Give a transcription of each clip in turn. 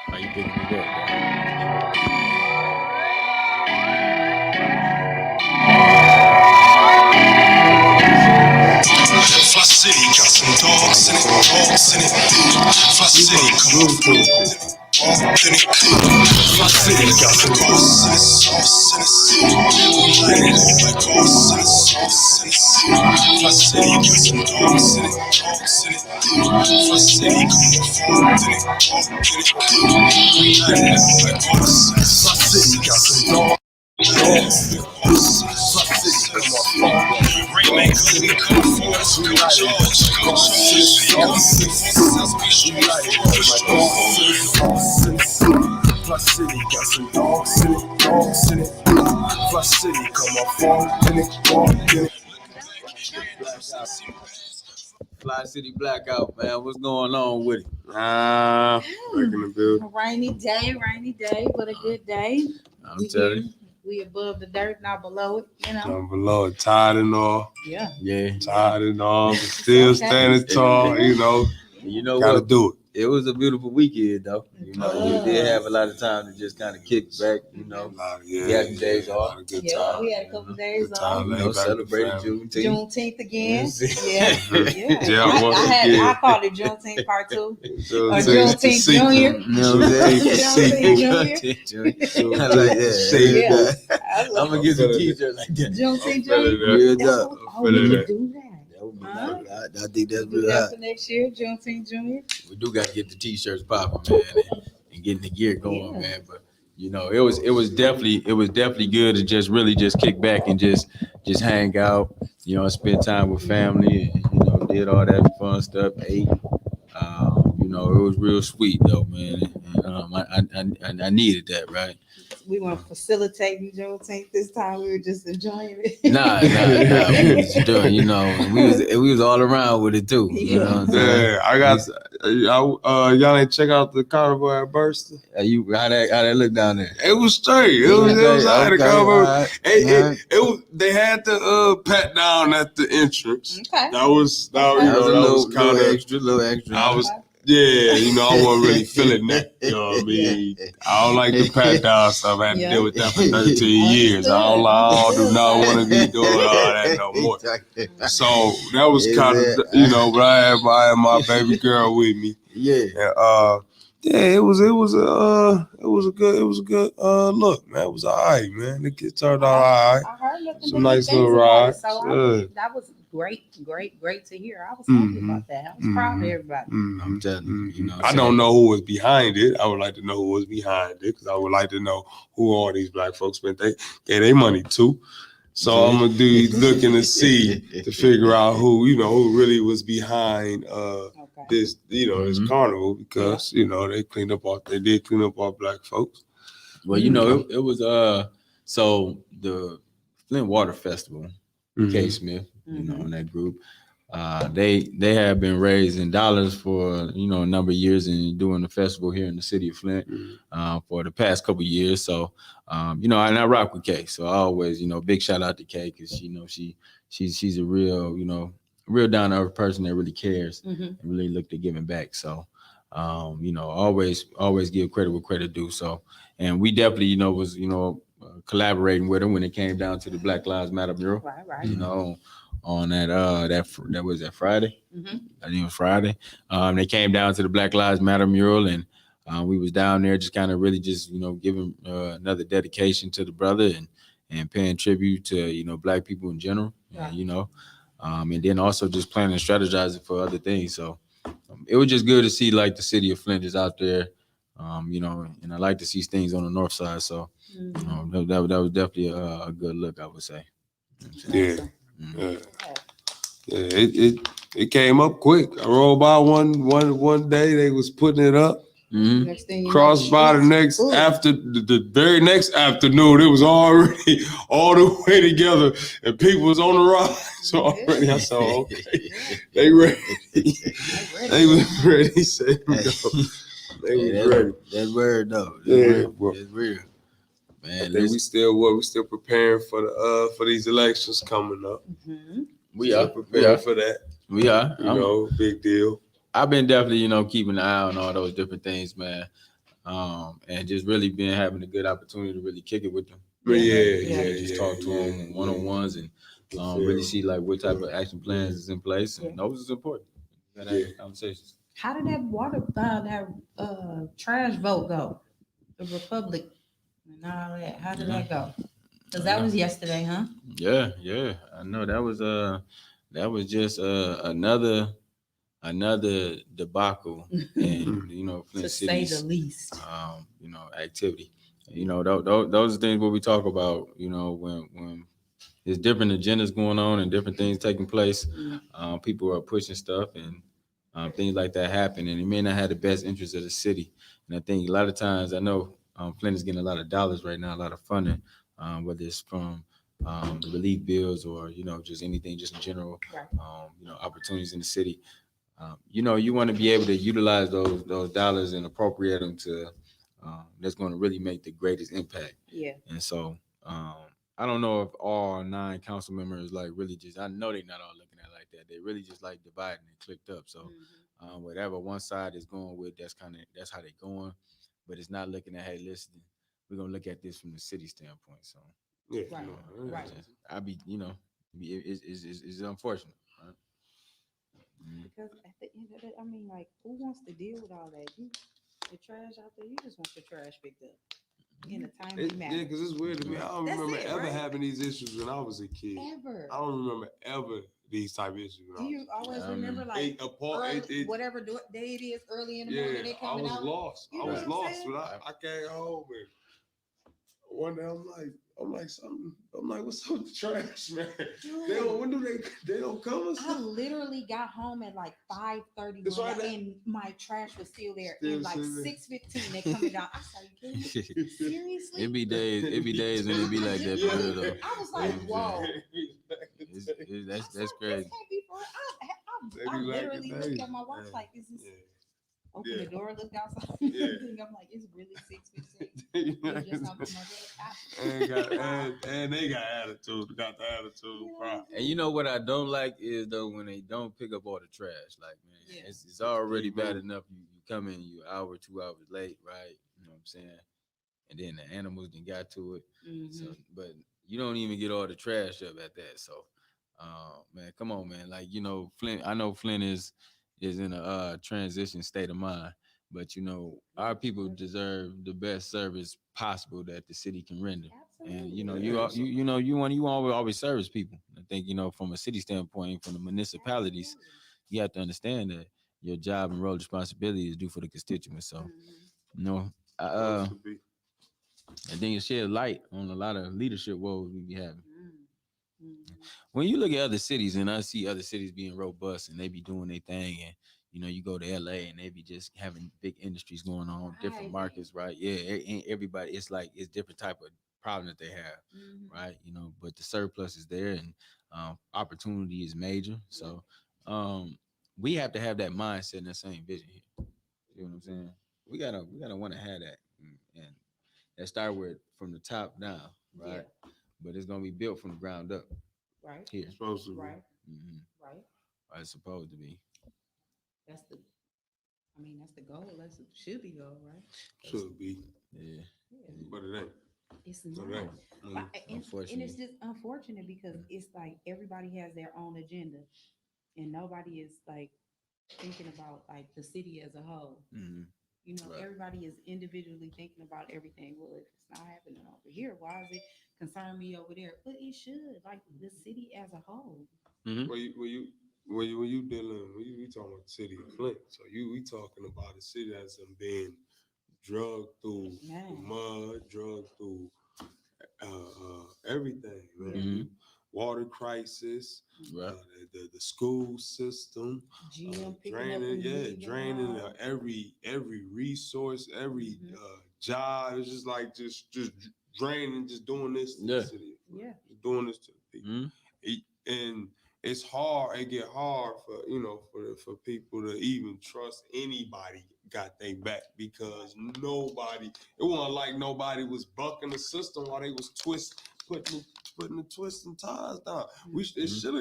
How you picking it up, Fli-City got some dogs in it, dogs in it. Fli-City, come on, walk in it. Fli-City got some sauce in it, sauce in it. We light it up like sauce in it, sauce in it. Fli-City got some dogs in it, dogs in it. Fli-City, come on, walk in it, walk in it. We light it up like sauce in it. Fli-City got some dogs. Rainmaker, we come for us, go George, go Fli-City got some dogs in it, dogs in it. Fli-City, come on, fall in it, fall in it. Fli-City Blackout, man. What's going on with it? Back in the building. Rainy day, but a good day. I'm telling you. We above the dirt, not below it, you know. Down below, tired and all. Yeah. Tired and all, but still standing tall, you know. You know Gotta what? do it. It was a beautiful weekend, though. You know, you did have a lot of time to just kind of kick back, you know. Yeah, some days off. Good Yeah, time. we had a couple days Good off. time, You know, celebrated Juneteenth. Juneteenth again. Yeah. Yeah. once I again. called it Juneteenth Part 2. Or Juneteenth Juneteenth Junior. You know what I'm saying? Juneteenth Junior. I like that. Yeah. I'm going to get some t-shirts like that. Juneteenth Real Junior. talk. Oh, we could do that. That would be Huh? nice. I think that's Do real that hot. for next year, Juneteenth Junior. We do got to get the t-shirts popping, man, and getting the gear going, man. But you know, it was definitely good to just really just kick back and just hang out, you know, spend time with family, and you know, did all that fun stuff. Ate, you know, it was real sweet though, man. And I needed that, right? We weren't facilitating Juneteenth this time. We were just enjoying it. Nah. We was doing, you know, and we was all around with it too. You know what I'm saying? Yeah, y'all ain't check out the carnival at Burston. How that look down there? It was straight. It was out of the carnival. Right. It was. They had the pat down at the entrance. Okay. That was That was a little extra. I was. Yeah, you know, I wasn't really feeling that. You know what I mean? I don't like the pat down stuff. I had to deal with that for 13 years. I do not want to be doing all that no more. So that was kind of, you know, but I had my baby girl with me. Yeah. And, it was a good look, man. It was all right, man. The kids turned out all right. I heard nothing Some but good nice things little about it, rides. So that was great to hear. I was happy about that. I was proud of everybody. I'm telling you, you know. I don't know who was behind it. I would like to know who was behind it because I would like to know who all these black folks spent their money to. So I'm gonna do looking to see to figure out who really was behind this this carnival because you know they did clean up all black folks. Well, you know it was so the Flint Water Festival, K. Smith, you know, in that group. They have been raising dollars for a number of years and doing the festival here in the city of Flint for the past couple of years. So and I rock with Kay. So I always big shout out to Kay because she's a real down to earth person that really cares and really look to giving back. So always give credit where credit due. So and we definitely was collaborating with her when it came down to the Black Lives Matter mural. Right. On that was that Friday. I think it was Friday. They came down to the Black Lives Matter mural, and we was down there just kind of really just giving another dedication to the brother and paying tribute to black people in general. Yeah. And then also just planning and strategizing for other things. So it was just good to see like the city of Flint is out there. And I like to see things on the north side. So that was definitely a good look, I would say. Yeah. It came up quick. I rolled by one day. They was putting it up. Next thing Crossed by the very next afternoon. It was already all the way together, and people was on the rise already. I said, okay, they ready. They was ready. Say they was ready. That's word though. That's real. Man, we still preparing for these elections coming up. We are preparing for that. We are. Big deal. I've been definitely, keeping an eye on all those different things, man. and just really been having a good opportunity to really kick it with them. Just talk to them one-on-ones and really see like what type of action plans is in place, and those is important. You gotta have conversations. How did that trash vote go? The Republic and all that. How did that go? Because that was yesterday, huh? Yeah. I know that was just another debacle in Flint to say City's the least. Activity. Those are things what we talk about. When there's different agendas going on and different things taking place, people are pushing stuff and things like that happen, and it may not have the best interest of the city. And I think a lot of times, I know Flint is getting a lot of dollars right now, a lot of funding, whether it's from the relief bills or just anything, just in general, opportunities in the city. You want to be able to utilize those dollars and appropriate them to that's going to really make the greatest impact. Yeah. And so I don't know if all 9 council members like really just, I know they're not all looking at it like that. They really just like dividing and clicked up. So whatever one side is going with, that's how they're going. But it's not looking at, hey, listen, we're gonna look at this from the city standpoint. So Right. I be, it's unfortunate. Right? Because at the end of it, I mean, like, who wants to deal with all that? The trash out there, you just want your trash picked up in a timely manner. Yeah, because it's weird to me. I don't remember ever having these issues when I was a kid. Ever. I don't remember ever these type of issues. Do you always remember like whatever day it is early in the morning? They coming out? I was lost. But I came home and one day I'm like, what's up with the trash, man? They don't come? I literally got home at like 5:30 and my trash was still there. And like 6:15, they coming down. I said, seriously? It be days and it be like that for real though. I was like, whoa. That's crazy. This can't be for I literally looked at my watch like, is this? Open the door, look outside. I'm like, it's really 6:15. And they got attitude. Got the attitude. Right. And you know what I don't like is though when they don't pick up all the trash. Like, man, it's already bad enough. You come in, you hour, 2 hours late, right? You know what I'm saying? And then the animals done got to it. So, but you don't even get all the trash up at that. So, man, come on, man. Like, Flint. I know Flint is in a transition state of mind, but our people deserve the best service possible that the city can render. Absolutely. And you always service people. I think from a city standpoint, from the municipalities, you have to understand that your job and role responsibility is due for the constituents. So, I think it shed light on a lot of leadership roles we be having. When you look at other cities, and I see other cities being robust and they be doing their thing, and you go to LA and they be just having big industries going on, different markets, right? Yeah, everybody, it's different type of problem that they have, right? But the surplus is there and opportunity is major. So we have to have that mindset and that same vision here. You know what I'm saying? We gotta want to have that, and that start with from the top down, right? But it's gonna be built from the ground up. Right. Here. It's supposed to be. Right. Right. It's supposed to be. That's the goal. That's it should be goal, right? Should be. Yeah. But it ain't. It's not. And it's just unfortunate because it's like everybody has their own agenda and nobody is like thinking about like the city as a whole. Everybody is individually thinking about everything. Well, if it's not happening over here, why is it concern me over there? But it should, like the city as a whole. When you dealing, we talking about the city of Flint. So we talking about a city that's been drugged through mud, drugged through everything, man. Water crisis, the school system, draining every resource, every job. It's just like just draining, just doing this to the city. Just doing this to the people. And it's hard. It get hard for people to even trust anybody got their back because it wasn't like nobody was bucking the system while they was putting the twists and ties down. It should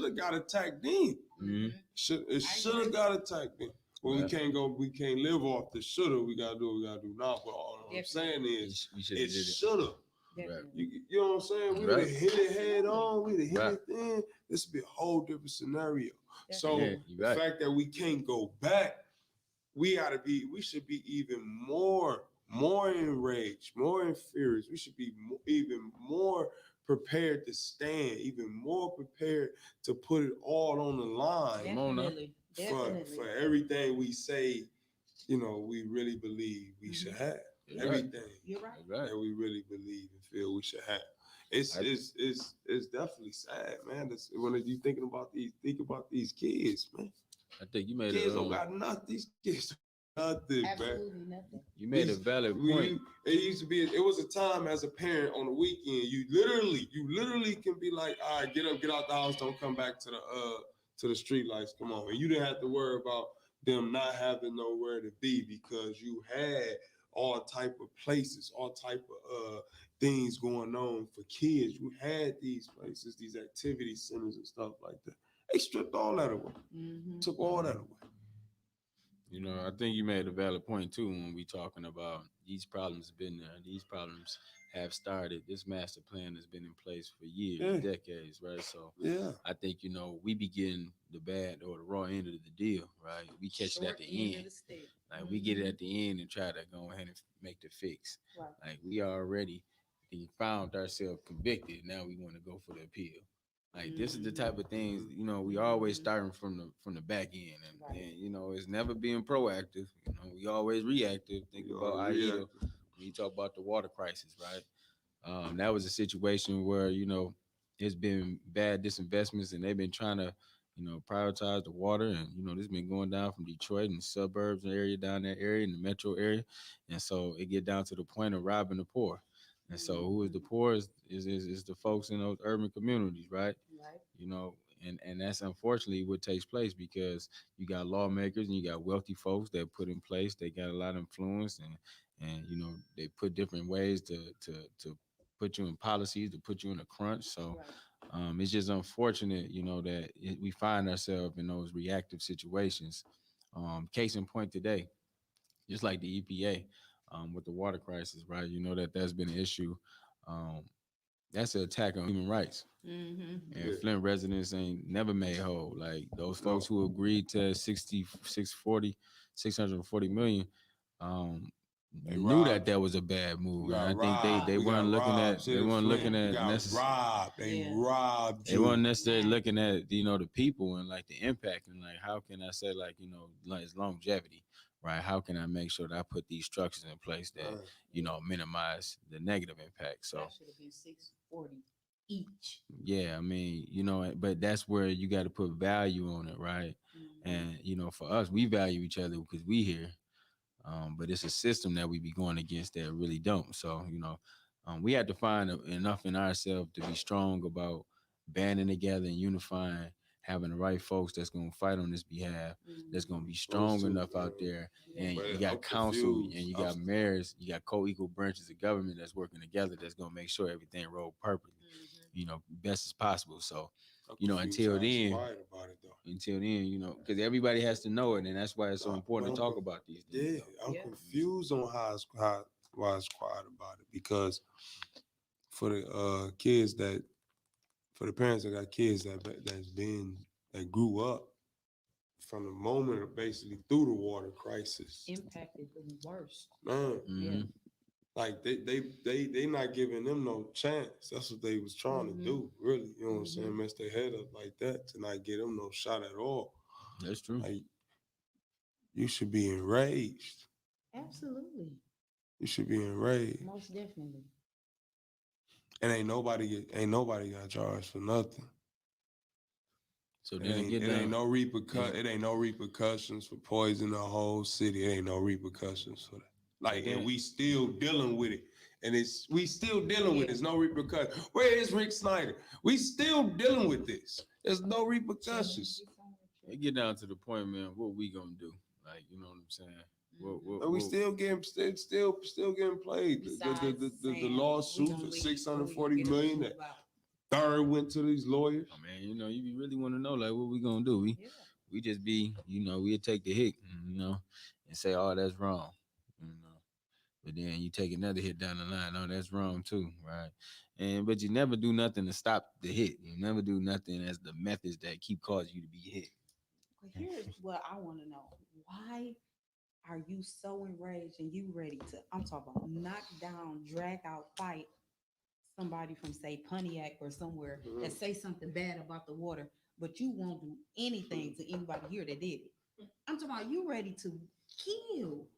have got attacked then. It should have got attacked then. Well, we can't live off the shoulda. We gotta do what we gotta do now. But all I'm saying is, it shoulda. You know what I'm saying? We would have hit it head on. We'd have hit it then. This would be a whole different scenario. So the fact that we can't go back, we should be even more enraged, more infuriated. We should be even more prepared to stand, even more prepared to put it all on the line. For everything we say, we really believe we should have. Everything that we really believe and feel we should have. It's definitely sad, man. When you think about these kids, man. I think you made kids don't got nothing. These kids nothing, absolutely man. Nothing. You made a valid point. It was a time as a parent on the weekend. You literally can be like, all right, get up, get out the house, don't come back to the street lights. Come on. And you didn't have to worry about them not having nowhere to be because you had all type of places, all type of things going on for kids. You had these places, these activity centers and stuff like that. They stripped all that away. Took all that away. I think you made a valid point too when we talking about these problems have been there. These problems have started. This master plan has been in place for years, decades, right? So I think, we be getting the bad or the raw end of the deal, right? We catch it at the end. Like we get it at the end and try to go ahead and make the fix. Right. Like we already found ourselves convicted. Now we want to go for the appeal. Like this is the type of things, we always starting from the back end, and it's never being proactive. We always reactive. Think about IETA when you talk about the water crisis, right? That was a situation where it's been bad disinvestments, and they've been trying to prioritize the water, and this has been going down from Detroit and suburbs and area down that area in the metro area, and so it get down to the point of robbing the poor. And so who is the poor is the folks in those urban communities, right? Right. And that's unfortunately what takes place because you got lawmakers and you got wealthy folks that put in place, they got a lot of influence and they put different ways to put you in policies, to put you in a crunch. So it's just unfortunate, that we find ourselves in those reactive situations. Case in point today, just like the EPA with the water crisis, right? That's been an issue. That's an attack on human rights. And Flint residents ain't never made whole. Like those folks who agreed to 640 million, they knew that was a bad move. And I think they weren't looking at they weren't necessarily looking at the people and like the impact and like how can I say like it's longevity, right? How can I make sure that I put these structures in place that minimize the negative impact? So that should have been 640 each. Yeah, I mean, but that's where you got to put value on it, right? And for us, we value each other because we here. But it's a system that we be going against that really don't. So, we have to find enough in ourselves to be strong about banding together and unifying, having the right folks that's going to fight on this behalf, that's going to be strong enough out there. And you got council and you got mayors, you got co-equal branches of government that's working together that's going to make sure everything roll perfectly, best as possible. So, until then, because everybody has to know it, and that's why it's so important to talk about these things. I'm confused on why it's quiet about it, because for the parents that got kids that grew up from the moment of basically through the water crisis, impacted the worst. Man, like they not giving them no chance. That's what they was trying to do, really. You know what I'm saying? Mess their head up like that to not give them no shot at all. That's true. Like, you should be enraged. Absolutely. You should be enraged. Most definitely. And ain't nobody got charged for nothing. So it ain't no repercussions for poisoning the whole city. It ain't no repercussions for that. Like, and we still dealing with it. And we still dealing with it. There's no repercussions. Where is Rick Snyder? We still dealing with this. There's no repercussions. It get down to the point, man, what we gonna do? Like, you know what I'm saying? We still getting played. The lawsuit for $640 million. That third went to these lawyers. Oh, man, you really want to know like what we gonna do? we just be, we'll take the hit, and say, oh, that's wrong, but then you take another hit down the line, oh, that's wrong too, right? But you never do nothing to stop the hit. You never do nothing as the methods that keep causing you to be hit. But here's what I want to know: why are you so enraged and you ready to? I'm talking about knock down, drag out, fight somebody from say Pontiac or somewhere that say something bad about the water, but you won't do anything to anybody here that did it. I'm talking about you ready to kill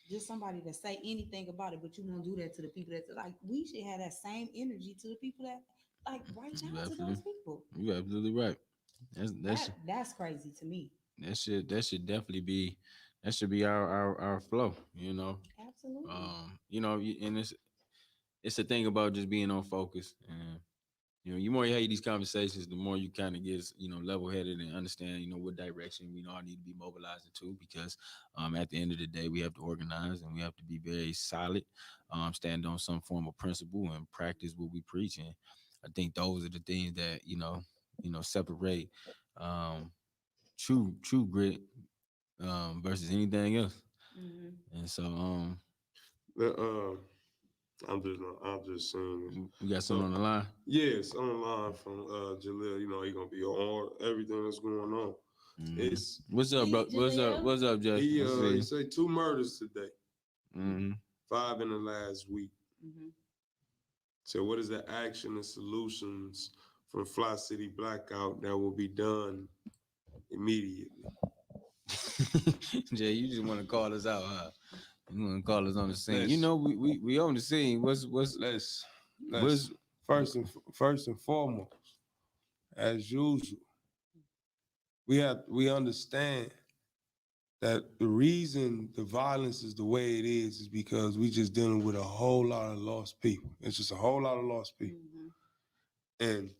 just somebody that say anything about it, but you won't do that to the people that like. We should have that same energy to the people that like right now to those people. You're absolutely right. That's crazy to me. That should definitely be that should be our flow. Absolutely. And it's a thing about just being on focus. And you more you have these conversations, the more you kind of get level headed and understand what direction we all need to be mobilizing to. Because at the end of the day, we have to organize and we have to be very solid, stand on some form of principle and practice what we preach. And I think those are the things that separate true grit versus anything else. And so I'm just saying. we got something on the line. Yes, on the line from Jalil. He gonna be on everything that's going on. It's what's up, bro? What's up, Justin? He said 2 murders today. 5 in the last week. So what is the action and solutions from Fli-City Blackout that will be done immediately? Jay, you just want to call us out, huh? You want to call us on the scene. We on the scene. Let's first and foremost, as usual, we understand that the reason the violence is the way it is because we just dealing with a whole lot of lost people. It's just a whole lot of lost people. And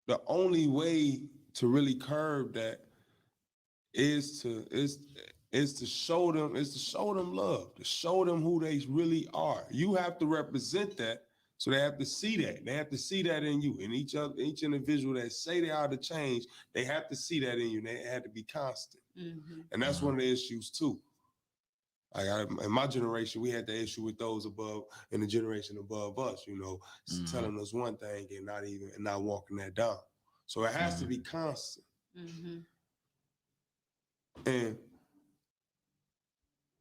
the only way to really curb that is to show them love, to show them who they really are. You have to represent that, so they have to see that. They have to see that in you. And each individual that say they are to change, they have to see that in you. And they have to be constant. And that's one of the issues too. In my generation, we had the issue with those above and the generation above us, telling us one thing and not walking that down. So it has to be constant. And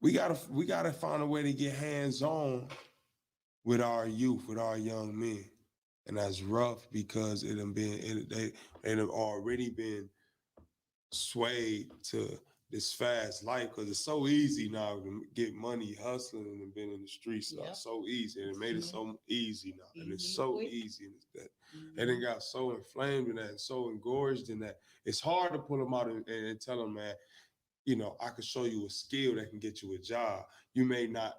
we gotta find a way to get hands-on with our youth, with our young men. And that's rough because they have already been swayed to this fast life because it's so easy now to get money hustling and been in the streets. Yep. So easy, and it made it so easy now, and it's so easy that they done got so inflamed in that, and so engorged in that. It's hard to pull them out and tell them, man, I can show you a skill that can get you a job. You may not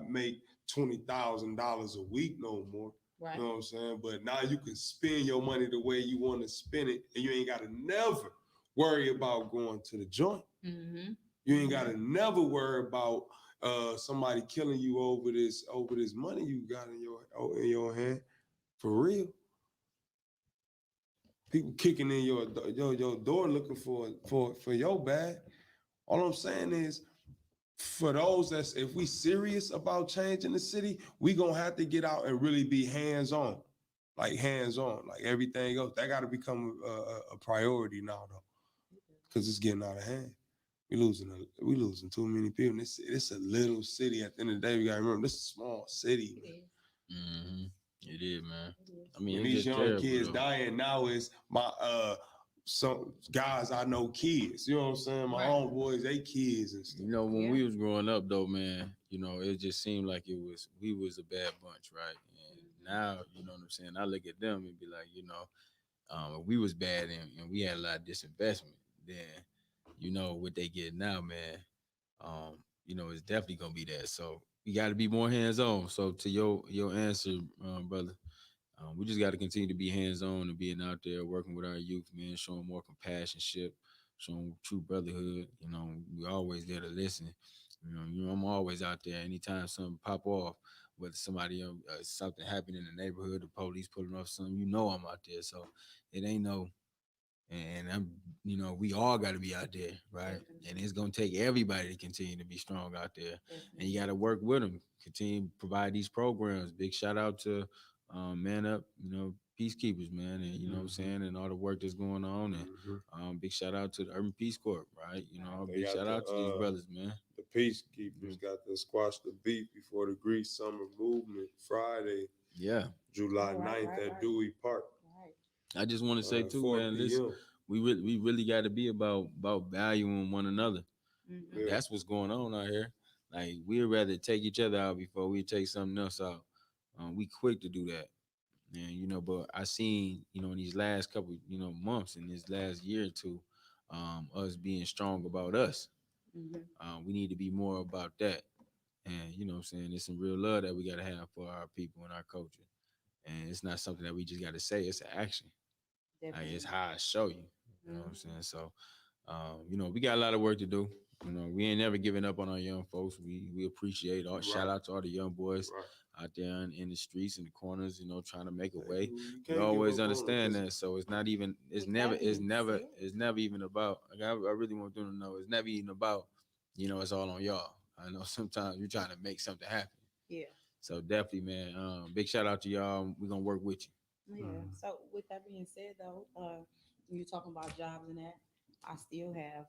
make $20,000 a week no more. Right. You know what I'm saying? But now you can spend your money the way you want to spend it, and you ain't got to never worry about going to the joint. You ain't got to never worry about somebody killing you over this money you got in your hand. For real. People kicking in your door looking for your bag. All I'm saying is, for those if we serious about changing the city, we gonna have to get out and really be hands-on, like everything else. That got to become a priority now, though, because it's getting out of hand. We losing too many people. It's a little city. At the end of the day, we gotta remember this is a small city. It is, man. I mean, these young kids dying now is my some guys I know kids. You know what I'm saying? My homeboys, they kids and stuff. When we was growing up though, man, it just seemed like we was a bad bunch, right? And now, you know what I'm saying? I look at them and be like, if we was bad and we had a lot of disinvestment, then what they get now, man, it's definitely gonna be that. So we gotta be more hands-on. So to your answer, brother. We just got to continue to be hands-on and being out there working with our youth, man, showing more compassion, showing true brotherhood. We always there to listen. I'm always out there. Anytime something pop off, whether somebody something happened in the neighborhood, the police pulling off something, I'm out there. So it ain't no, and I'm, we all got to be out there, right? And it's gonna take everybody to continue to be strong out there, and you got to work with them, continue to provide these programs. Big shout out to Man Up, Peacekeepers, man, and you know what I'm saying, and all the work that's going on, and big shout out to the Urban Peace Corps, right? Big shout out to these brothers, man. The Peacekeepers got to squash the beat before the Grease Summer Movement Friday, July 9th at Dewey Park. I just want to say too, man, listen, we really got to be about valuing one another. That's what's going on out here. Like, we'd rather take each other out before we take something else out. We quick to do that. And, but I seen, in these last couple, months, in this last year or two, us being strong about us. We need to be more about that. And, you know what I'm saying? There's some real love that we got to have for our people and our culture. And it's not something that we just got to say, it's an action. Like, it's how I show you. You know what I'm saying? So, we got a lot of work to do. We ain't never giving up on our young folks. We appreciate all. Shout out to all the young boys out there in the streets, in the corners, trying to make a way. We always understand that. So it's not even. It's never even about. Like, I really want them to know it's never even about. It's all on y'all. I know sometimes you're trying to make something happen. Yeah. So definitely, man. Big shout out to y'all. We're gonna work with you. Yeah. So with that being said, though, you're talking about jobs and that. I still have.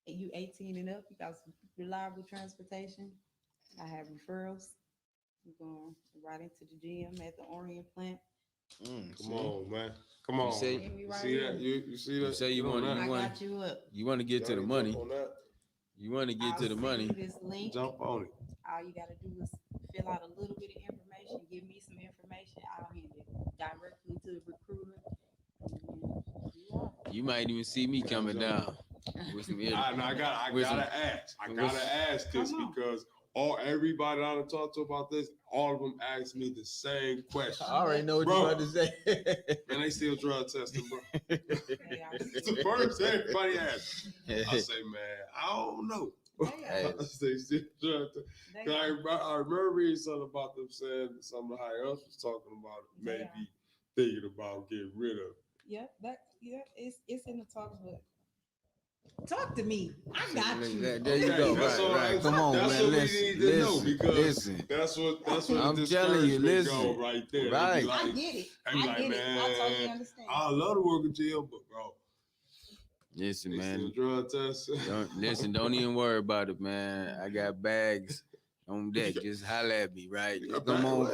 You 18 and up, you got some reliable transportation. I have referrals. We're going right into the gym at the Orient plant. Come on, man. Come on. You see that? You see that? You say you want I got you up. You want to get to the money. You want to get to the money. This link. Jump on it. All you got to do is fill out a little bit of information. Give me some information. I'll hand it directly to the recruiter. You might even see me coming down. With some I gotta ask this because everybody I talked to about this, all of them asked me the same question. I already know what you're about to say. And they still drug testing, bro. It's the first everybody asks. I say, man, I don't know. I say, still drug testing. I remember reading something about them saying something higher else was talking about it, maybe thinking about getting rid of it. It's in the talks, but talk to me. I got you. There you go. Right. Come on, that's man. What we need to know because that's what I'm telling you. Listen, right there. Right. I get it. I get it. I totally understand. I love to work with you, but bro. Listen, man. Drug test. Don't even worry about it, man. I got bags on deck. Just holler at me, right? Just come on,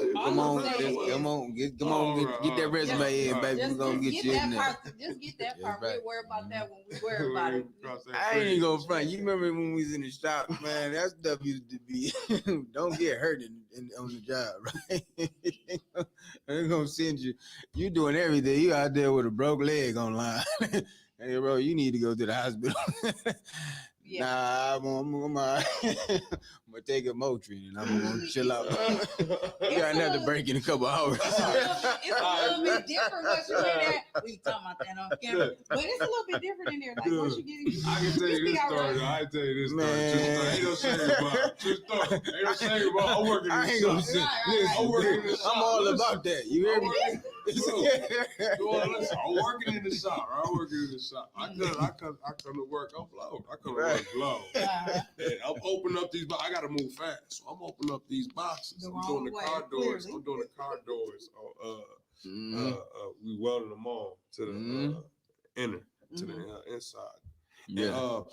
get that resume in, baby. We're gonna get you in there. Just get that part. We'll worry about that when we worry about it. I ain't gonna front. You remember when we was in the shop, man? That stuff used to be. Don't get hurt on the job, right? They're gonna send you. You doing everything. You out there with a broke leg online. Hey, bro, you need to go to the hospital. Nah, I'm gonna take a Motrin and I'm gonna chill out. You got another break in a couple hours. It's a little bit different once you get there. We talking about that on camera, but it's a little bit different in there. Like once you get, I can tell you this story. I can tell you this story. Ain't no shame about it. True story. Ain't no shame about it. I'm working in the shop. I'm working in the shop. I'm all about that. You hear me? I'm working in the shop. Right? I'm working in the shop. I come to work. I'm blown. I come to work blown. And I'm opening up these. I gotta move fast, so I'm opening up these boxes. I'm doing the car doors. I'm doing the car doors. We welding them on to the inner, to the inside. Yeah.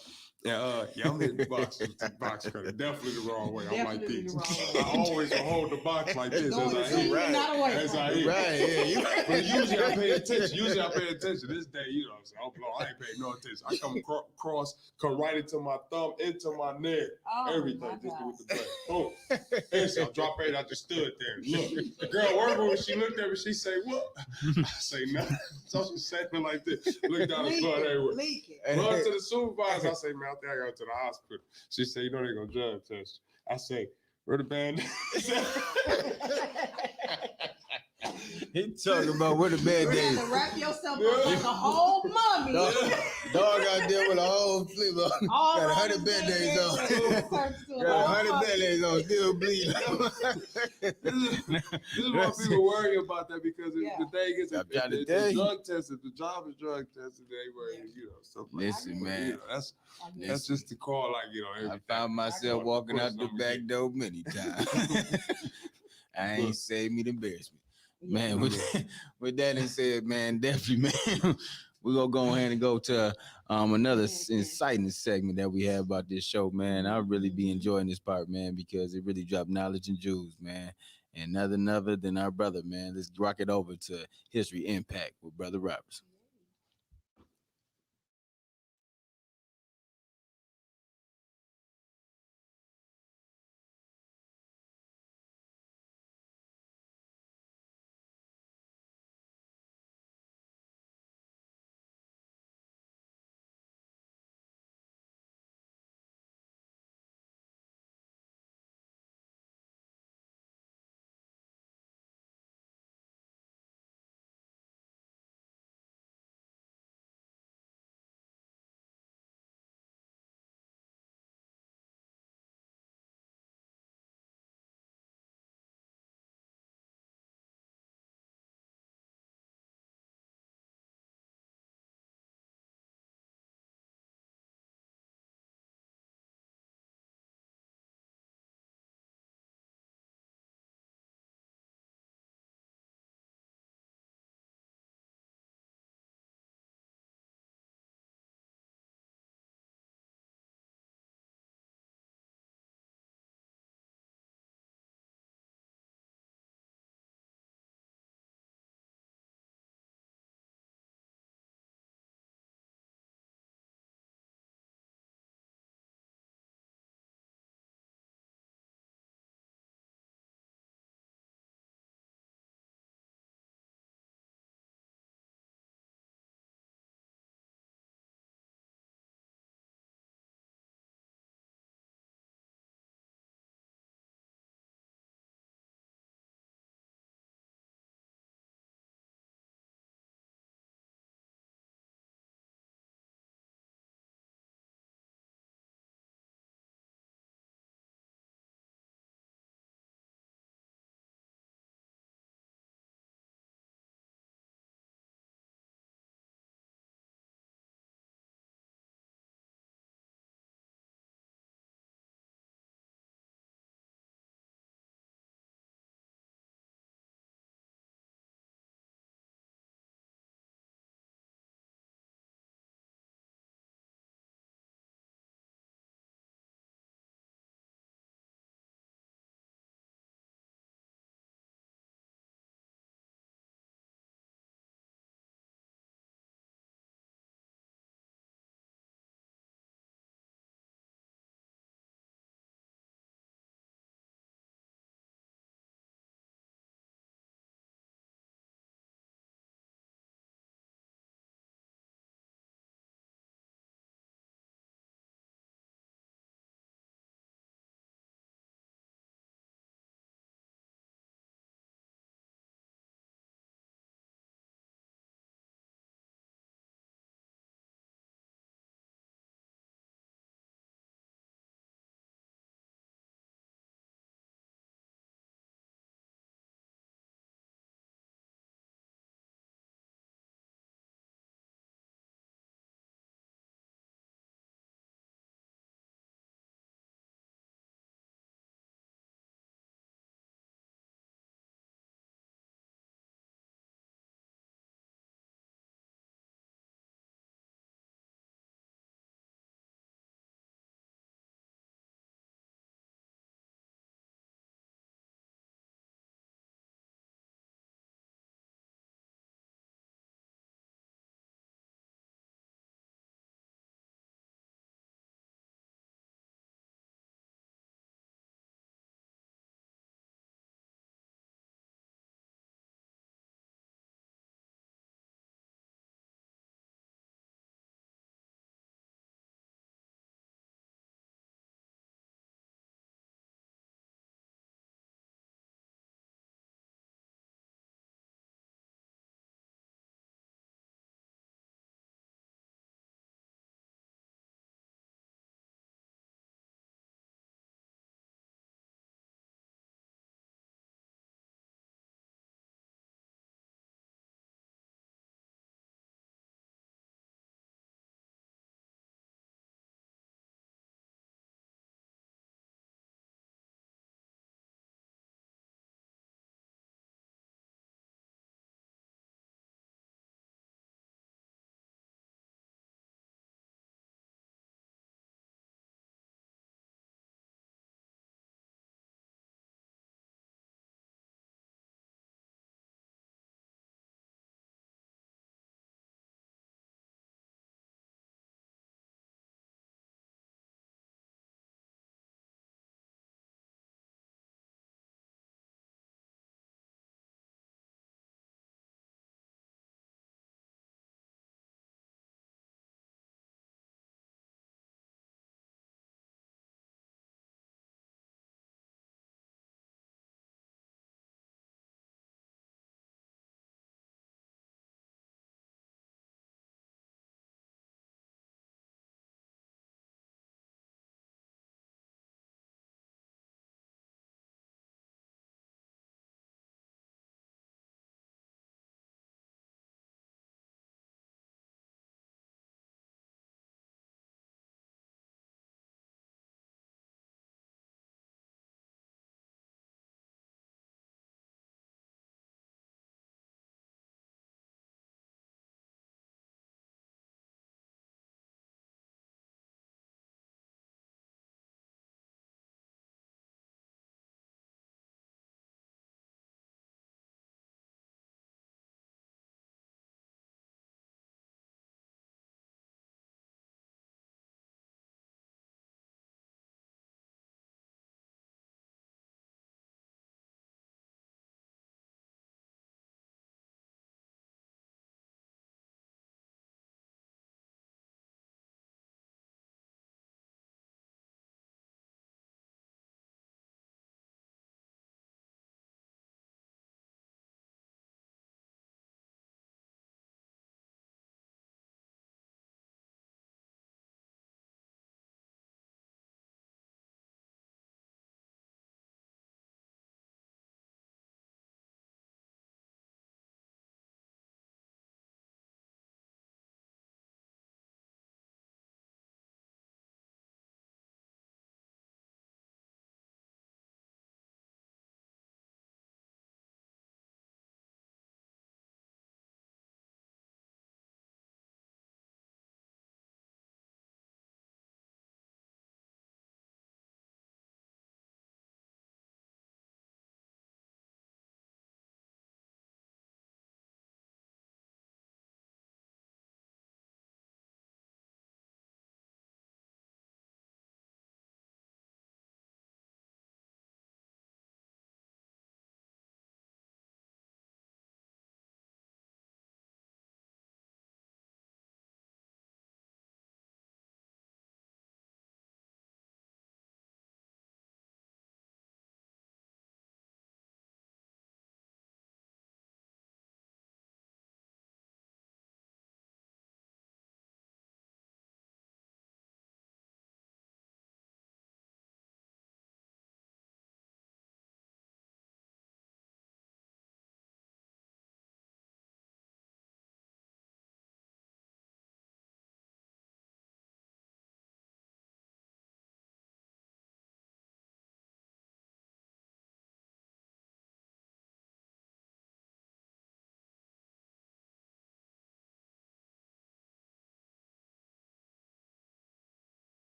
I'm hitting the box with the box cutter. Definitely the wrong way. I'm like this. I always hold the box like this as I hit. As I hit. Right. But usually I pay attention. This day, you know what I'm saying? I'm blown. I ain't paying no attention. I come right into my thumb, into my neck. Everything. Just do with the blade. Boom. And so I drop it. I just stood there. Look. The girl working with, she looked at me. She say, what? I say, nothing. So she said me like this. Look down the blood everywhere. Run to the supervisor. I say, man, I think I got to the hospital. She said, you know they're going to drug test you. I say, where the band? He talking about where the band-aids. You had to wrap yourself up like a whole mummy. Dog out there with a whole flip on. Got 100 band-aids on. Got 100 band-aids on, still bleeding. This is why people worry about that, because the thing is, if it's drug tested, the job is drug tested, they worry, stuff like that. Listen, man. That's just the call, like, I found myself walking out the back door many times. I ain't saved me the embarrassment. Man, with that and said, man, definitely, man, we're going to go ahead and go to another inciting segment that we have about this show, man. I really be enjoying this part, man, because it really dropped knowledge and jewels, man. And nothing other than our brother, man. Let's rock it over to History Impact with Brother Roberts.